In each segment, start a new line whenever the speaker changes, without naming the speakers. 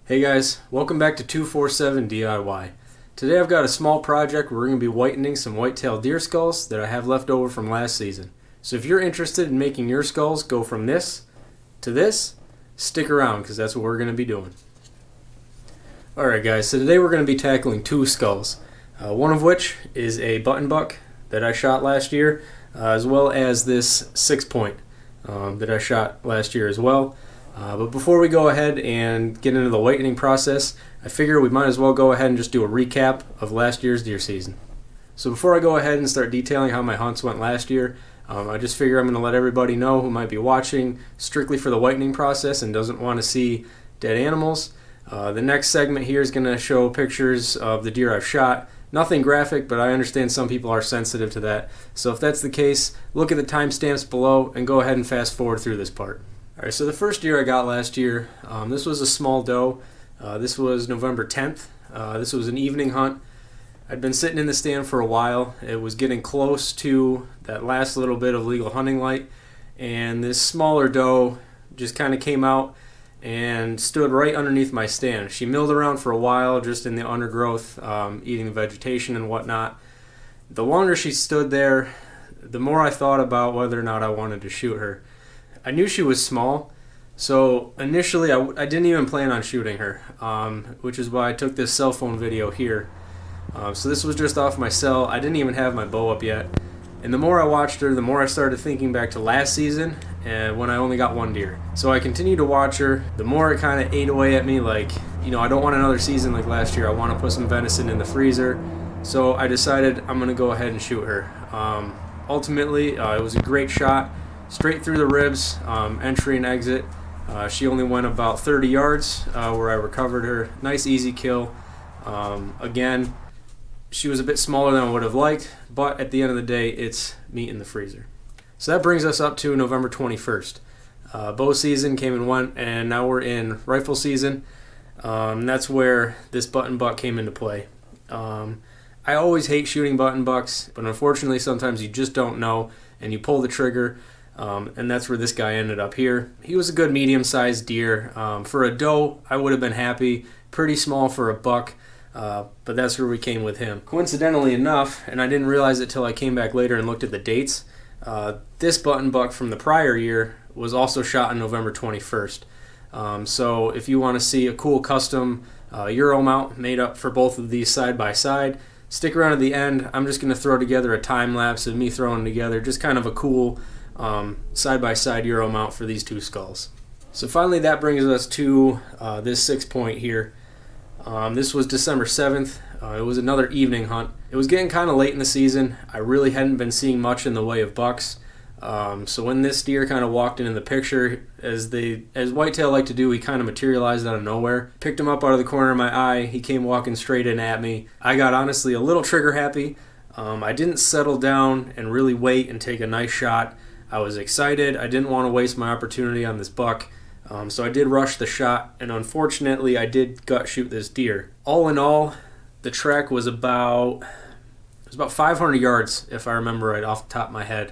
Hey guys, welcome back to 247 DIY. Today I've got a small project where we're going to be whitening some white-tailed deer skulls that I have left over from last season. So if you're interested in making your skulls go from this to this, stick around because that's what we're going to be doing. Alright guys, so today we're going to be tackling two skulls. One of which is a button buck that I shot last year, as well as this 6-point that I shot last year as well. But before we go ahead and get into the whitening process, I figure we might as well go ahead and just do a recap of last year's deer season. So before I go ahead and start detailing how my hunts went last year, I just figure I'm going to let everybody know who might be watching strictly for the whitening process and doesn't want to see dead animals. The next segment here is going to show pictures of the deer I've shot. Nothing graphic, but I understand some people are sensitive to that. So if that's the case, look at the timestamps below and go ahead and fast forward through this part. Alright, so the first deer I got last year, this was a small doe. This was November 10th. This was an evening hunt. I'd been sitting in the stand for a while. It was getting close to that last little bit of legal hunting light, and this smaller doe just kind of came out and stood right underneath my stand. She milled around for a while just in the undergrowth, eating the vegetation and whatnot. The longer she stood there, the more I thought about whether or not I wanted to shoot her. I knew she was small, so initially I didn't even plan on shooting her, which is why I took this cell phone video here. So this was just off my cell. I didn't even have my bow up yet. And the more I watched her, the more I started thinking back to last season and when I only got one deer. So I continued to watch her. The more it kind of ate away at me, like, I don't want another season like last year. I want to put some venison in the freezer. So I decided I'm going to go ahead and shoot her. Ultimately, it was a great shot. Straight through the ribs, entry and exit. She only went about 30 yards where I recovered her. Nice, easy kill. Again, she was a bit smaller than I would have liked, but at the end of the day, it's meat in the freezer. So that brings us up to November 21st. Bow season came and went, and now we're in rifle season. That's where this button buck came into play. I always hate shooting button bucks, but unfortunately sometimes you just don't know, and you pull the trigger. And that's where this guy ended up here. He was a good medium-sized deer. For a doe, I would have been happy. Pretty small for a buck, but that's where we came with him. Coincidentally enough, and I didn't realize it till I came back later and looked at the dates, this button buck from the prior year was also shot on November 21st. So if you want to see a cool custom Euro mount made up for both of these side by side, stick around at the end. I'm just going to throw together a time lapse of me throwing together just kind of a cool side-by-side Euro mount for these two skulls. So finally that brings us to this 6-point here. This was December 7th. It was another evening hunt. It was getting kind of late in the season. I really hadn't been seeing much in the way of bucks. So when this deer kind of walked into the picture, as whitetail like to do, he kind of materialized out of nowhere. Picked him up out of the corner of my eye. He came walking straight in at me. I got honestly a little trigger happy. I didn't settle down and really wait and take a nice shot. I was excited. I didn't want to waste my opportunity on this buck, so I did rush the shot, and unfortunately I did gut shoot this deer. All in all, the trek was about 500 yards, if I remember right off the top of my head.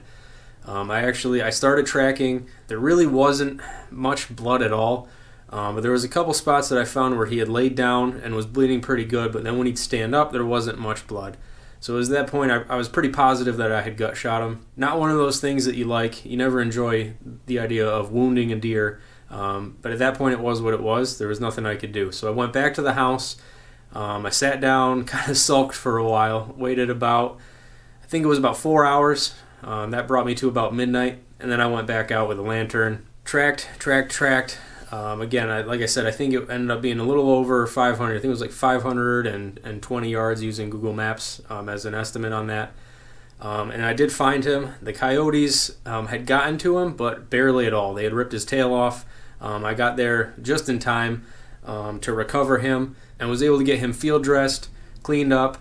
I started tracking. There really wasn't much blood at all, but there was a couple spots that I found where he had laid down and was bleeding pretty good, but then when he'd stand up, there wasn't much blood. So at that point, I was pretty positive that I had gut shot him. Not one of those things that you like. You never enjoy the idea of wounding a deer. But at that point, it was what it was. There was nothing I could do. So I went back to the house. I sat down, kind of sulked for a while, waited about 4 hours. That brought me to about midnight. And then I went back out with a lantern. Tracked. Again, like I said, I think it ended up being a little over 500. I think it was like 520 yards using Google Maps as an estimate on that. And I did find him. The coyotes had gotten to him, but barely at all. They had ripped his tail off. I got there just in time to recover him and was able to get him field dressed, cleaned up.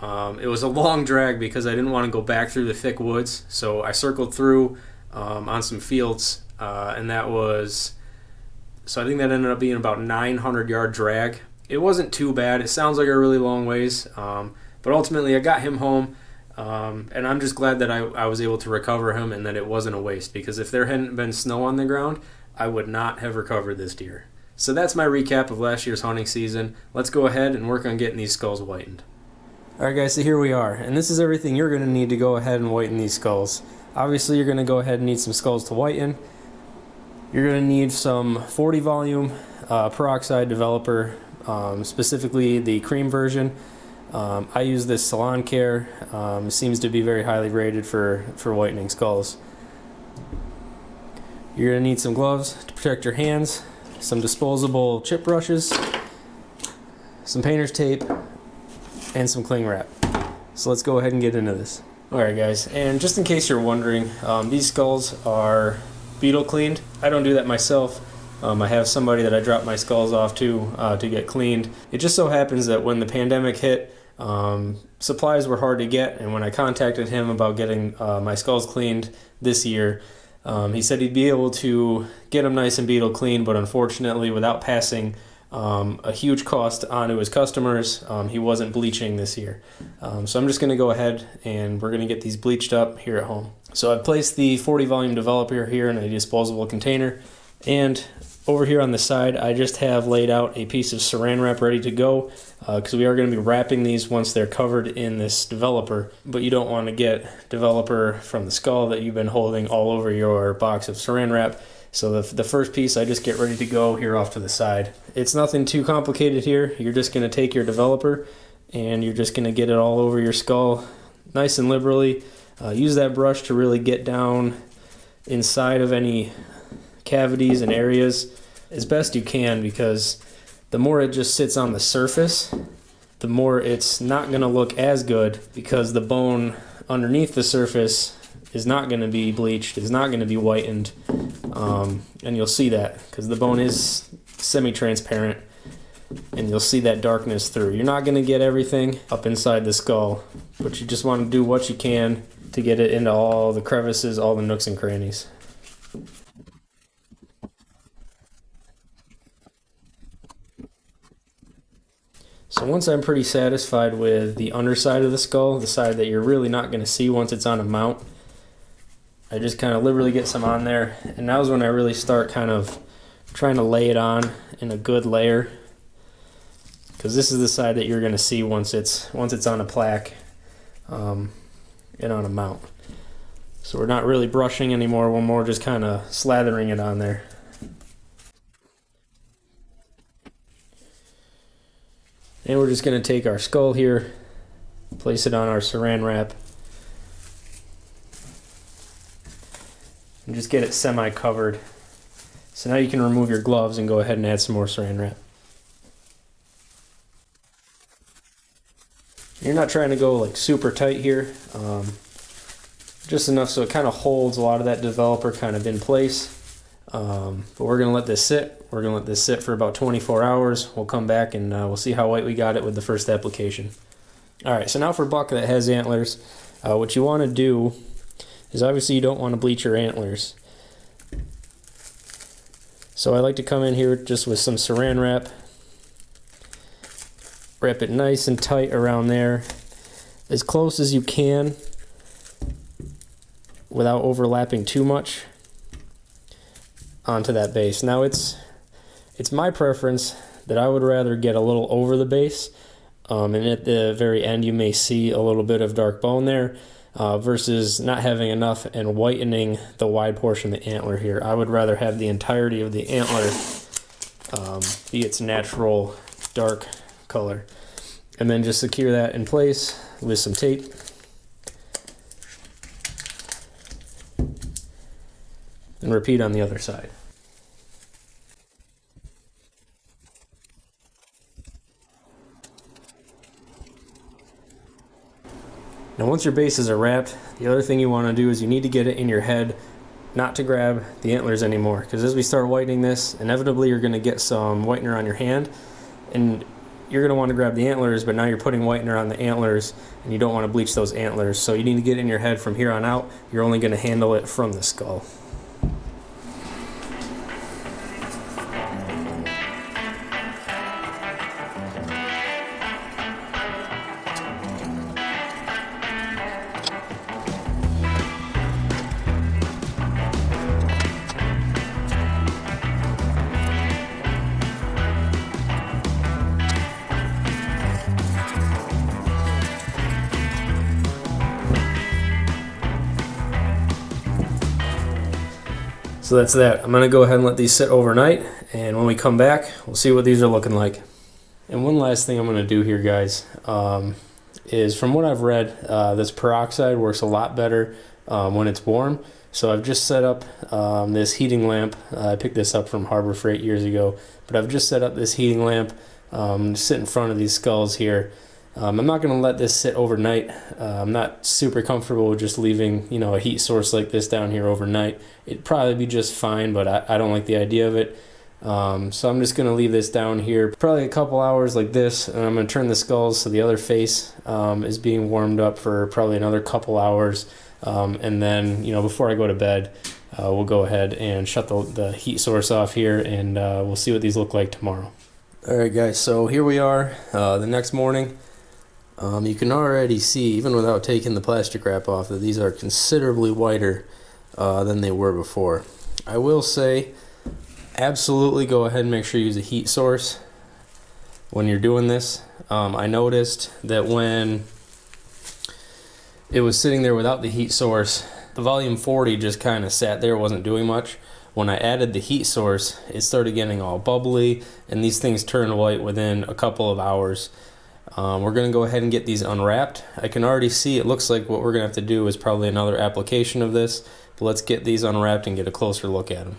It was a long drag because I didn't want to go back through the thick woods. So I circled through on some fields, and that was... So I think that ended up being about 900-yard drag. It wasn't too bad. It sounds like a really long ways, but ultimately I got him home, and I'm just glad that I was able to recover him and that it wasn't a waste, because if there hadn't been snow on the ground, I would not have recovered this deer. So that's my recap of last year's hunting season. Let's go ahead and work on getting these skulls whitened. Alright guys, so here we are, and this is everything you're going to need to go ahead and whiten these skulls. Obviously you're going to go ahead and need some skulls to whiten. You're going to need some 40 volume peroxide developer, specifically the cream version. I use this Salon Care. Seems to be very highly rated for whitening skulls. You're going to need some gloves to protect your hands, some disposable chip brushes, some painter's tape, and some cling wrap. So let's go ahead and get into this. Alright guys, and just in case you're wondering, these skulls are beetle cleaned. I don't do that myself. I have somebody that I drop my skulls off to get cleaned. It just so happens that when the pandemic hit, supplies were hard to get, and when I contacted him about getting my skulls cleaned this year, he said he'd be able to get them nice and beetle clean, but unfortunately without passing a huge cost onto his customers, he wasn't bleaching this year. So I'm just going to go ahead and we're going to get these bleached up here at home. So I've placed the 40 volume developer here in a disposable container, and over here on the side I just have laid out a piece of saran wrap ready to go, because we are going to be wrapping these once they're covered in this developer, but you don't want to get developer from the skull that you've been holding all over your box of saran wrap. So the first piece I just get ready to go here off to the side. It's nothing too complicated here. You're just going to take your developer and you're just going to get it all over your skull nice and liberally. Use that brush to really get down inside of any cavities and areas as best you can, because the more it just sits on the surface, the more it's not going to look as good, because the bone underneath the surface is not going to be bleached, is not going to be whitened, and you'll see that because the bone is semi-transparent and you'll see that darkness through. You're not going to get everything up inside the skull, but you just want to do what you can to get it into all the crevices, all the nooks and crannies. So once I'm pretty satisfied with the underside of the skull, the side that you're really not going to see once it's on a mount, I just kind of liberally get some on there, and now's when I really start kind of trying to lay it on in a good layer, because this is the side that you're going to see once it's on a plaque and on a mount. So we're not really brushing anymore, we're more just kind of slathering it on there. And we're just going to take our skull here, place it on our saran wrap, and just get it semi-covered. So now you can remove your gloves and go ahead and add some more saran wrap. You're not trying to go like super tight here, just enough so it kind of holds a lot of that developer kind of in place. But we're going to let this sit. We're going to let this sit for about 24 hours. We'll come back and we'll see how white we got it with the first application. Alright, so now for buck that has antlers, what you want to do is obviously you don't want to bleach your antlers. So I like to come in here just with some saran wrap, wrap it nice and tight around there, as close as you can without overlapping too much onto that base. Now it's my preference that I would rather get a little over the base, and at the very end you may see a little bit of dark bone there, versus not having enough and whitening the wide portion of the antler here. I would rather have the entirety of the antler be its natural dark color. And then just secure that in place with some tape. And repeat on the other side. Now once your bases are wrapped, the other thing you want to do is you need to get it in your head not to grab the antlers anymore, because as we start whitening this, inevitably you're going to get some whitener on your hand, and you're going to want to grab the antlers, but now you're putting whitener on the antlers and you don't want to bleach those antlers. So you need to get in your head from here on out. You're only going to handle it from the skull. So that's that. I'm going to go ahead and let these sit overnight, and when we come back, we'll see what these are looking like. And one last thing I'm going to do here, guys, is from what I've read, this peroxide works a lot better when it's warm. So I've just set up this heating lamp. I picked this up from Harbor Freight years ago, but I've just set up this heating lamp to sit in front of these skulls here. I'm not going to let this sit overnight. I'm not super comfortable with just leaving, a heat source like this down here overnight. It'd probably be just fine, but I don't like the idea of it. So I'm just going to leave this down here probably a couple hours like this, and I'm going to turn the skulls so the other face is being warmed up for probably another couple hours. And then, before I go to bed, we'll go ahead and shut the heat source off here, and we'll see what these look like tomorrow. Alright guys, so here we are the next morning. You can already see, even without taking the plastic wrap off, that these are considerably whiter than they were before. I will say, absolutely go ahead and make sure you use a heat source when you're doing this. I noticed that when it was sitting there without the heat source, the volume 40 just kind of sat there, wasn't doing much. When I added the heat source, it started getting all bubbly, and these things turned white within a couple of hours. We're going to go ahead and get these unwrapped. I can already see it looks like what we're going to have to do is probably another application of this, but let's get these unwrapped and get a closer look at them.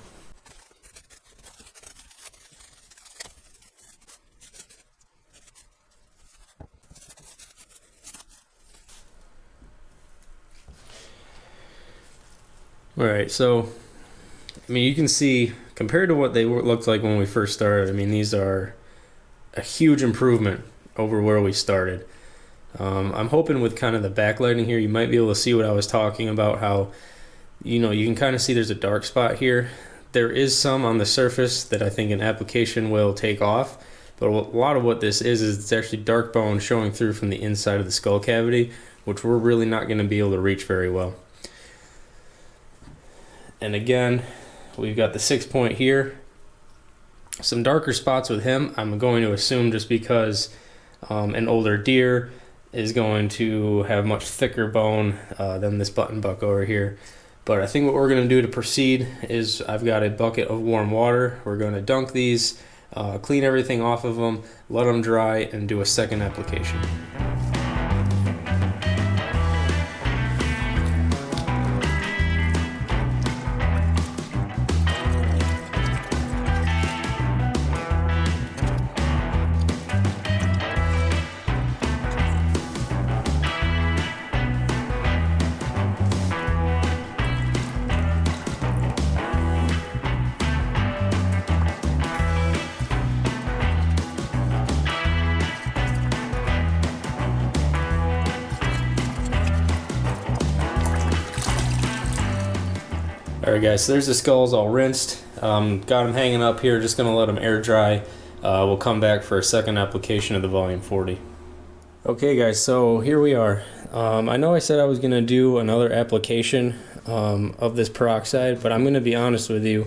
Alright, so, you can see, compared to what they looked like when we first started, these are a huge improvement over where we started. I'm hoping with kind of the backlighting here, you might be able to see what I was talking about, how, you can kind of see there's a dark spot here. There is some on the surface that I think an application will take off, but a lot of what this is it's actually dark bone showing through from the inside of the skull cavity, which we're really not going to be able to reach very well. And again, we've got the 6-point here. Some darker spots with him, I'm going to assume just because an older deer is going to have much thicker bone than this button buck over here. But I think what we're going to do to proceed is I've got a bucket of warm water. We're going to dunk these, clean everything off of them, let them dry, and do a second application. Alright guys, so there's the skulls all rinsed. Got them hanging up here, just going to let them air dry. We'll come back for a second application of the volume 40. Okay guys, so here we are. I know I said I was going to do another application of this peroxide, but I'm going to be honest with you.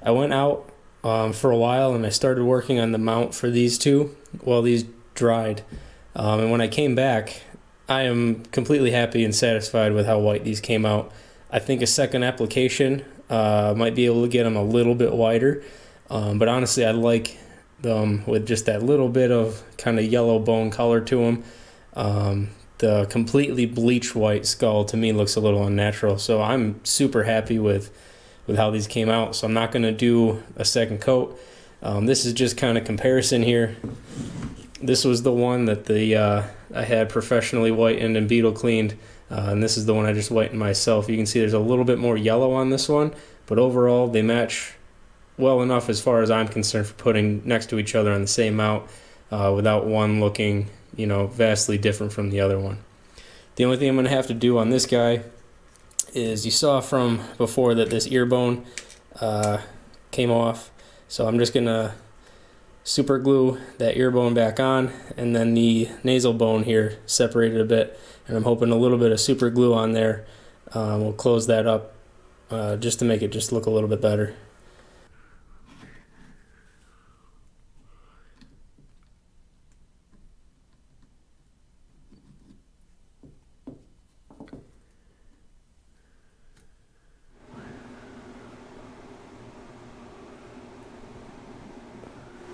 I went out for a while and I started working on the mount for these two while these dried. And when I came back, I am completely happy and satisfied with how white these came out. I think a second application might be able to get them a little bit whiter, but honestly I like them with just that little bit of kind of yellow bone color to them. The completely bleached white skull to me looks a little unnatural, so I'm super happy with how these came out. So I'm not going to do a second coat. This is just kind of comparison here. This was the one that I had professionally whitened and beetle cleaned. And this is the one I just whitened myself. You can see there's a little bit more yellow on this one, but overall they match well enough as far as I'm concerned for putting next to each other on the same mount without one looking, vastly different from the other one. The only thing I'm going to have to do on this guy is you saw from before that this ear bone came off, so I'm just going to super glue that ear bone back on, and then the nasal bone here separated a bit, and I'm hoping a little bit of super glue on there will close that up just to make it just look a little bit better.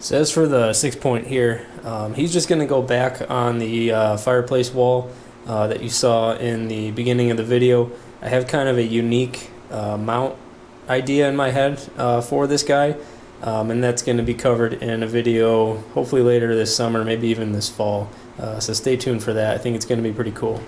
So as for the 6-point here, he's just going to go back on the fireplace wall that you saw in the beginning of the video. I have kind of a unique mount idea in my head for this guy, and that's going to be covered in a video hopefully later this summer, maybe even this fall. So stay tuned for that. I think it's going to be pretty cool.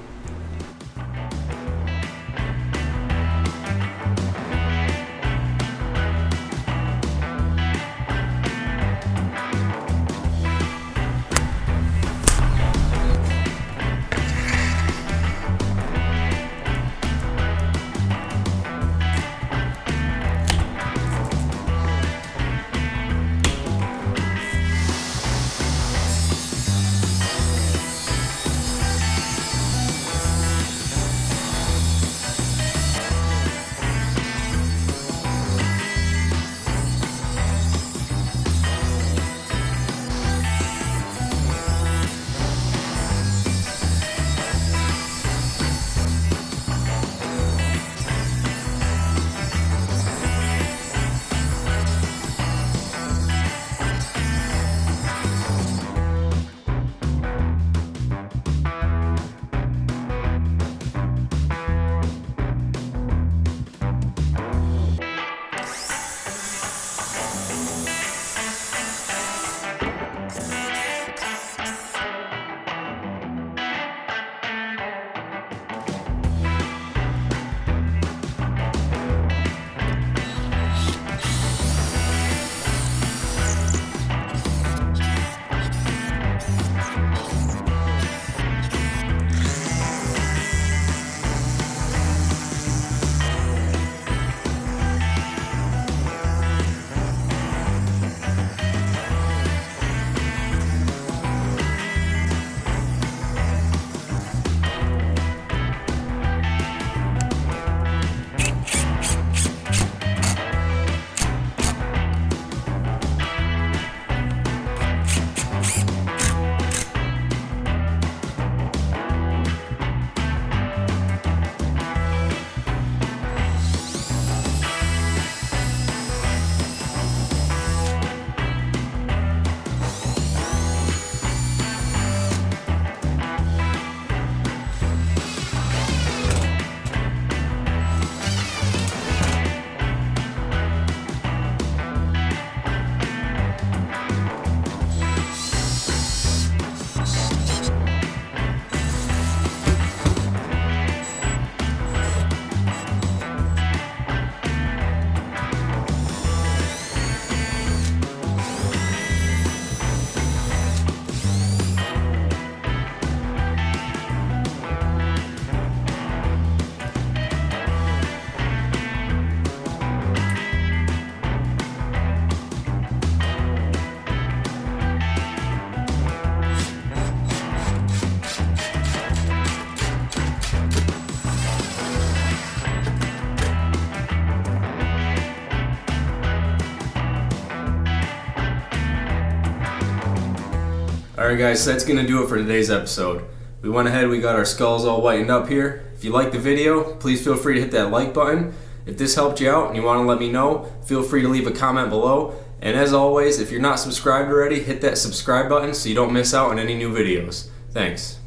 Alright guys, so that's going to do it for today's episode. We went ahead, we got our skulls all whitened up here. If you liked the video, please feel free to hit that like button. If this helped you out and you want to let me know, feel free to leave a comment below. And as always, if you're not subscribed already, hit that subscribe button so you don't miss out on any new videos. Thanks.